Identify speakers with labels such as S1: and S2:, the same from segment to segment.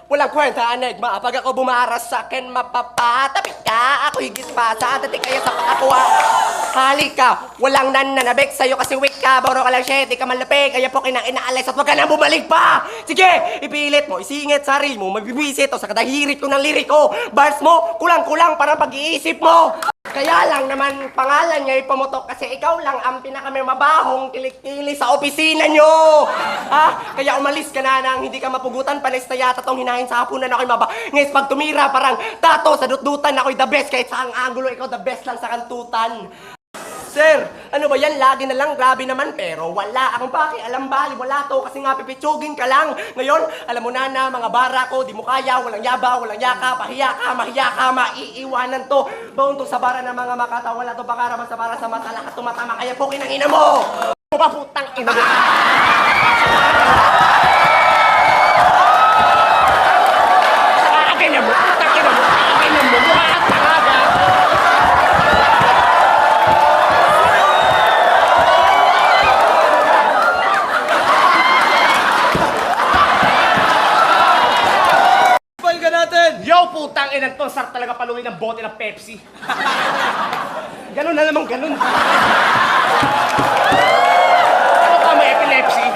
S1: Walang kwenta, Enigma. Pag ako bumaras sa akin, mapapatapik ka. Ako higit pa sa dating kayo sa pakakuha. Halika, walang nananabik sa'yo kasi weak ka. Baro ka lang siya, di ka malapig. Kaya po kinang inaalis at wag ka nang bumalik pa. Sige, ipilit mo, isingit sarili mo, magbibisit o sa kadahirit ko ng liriko. Bars mo, kulang-kulang para pag-iisip mo. Kaya lang naman pangalan niya ipamutok kasi ikaw lang ang pinakamabahong kilikili sa opisina nyo. Ha? Kaya umalis ka na nang hindi ka mapugutan. Panis na yata tong hinahin sa hapunan ako'y maba. Ngayon pag tumira parang tato sa dutdutan ako'y the best. Kahit sa ang angulo ikaw the best lang sa kantutan. Sir, ano ba yan? Lagi na lang, grabe naman. Pero wala akong pakialam, bali. Wala to kasi nga pipitsugin ka lang. Ngayon, alam mo na mga bara ko, di mo kaya, walang yaba, walang yaka, pahiya ka, mahiya ka, maiiwanan to. Baon to sa bara ng mga makata, wala to pakarama sa para sa mata, lahat tumatama, kaya po kinang ina mo! Puputang ina mo! Akin na mo! Akin na mo! Akin na mo! Mukha kang tangaga! Yo, putang inang to, sarap talaga paluin ng bote ng Pepsi. Ganun na naman, ganun. Ano ka, may epilepsy?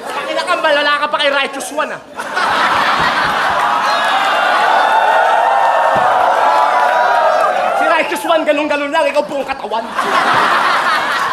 S1: Pakina ka, malala ka pa kay Righteous One, ah. Si Righteous One, ganun-ganun lang, ikaw buong katawan.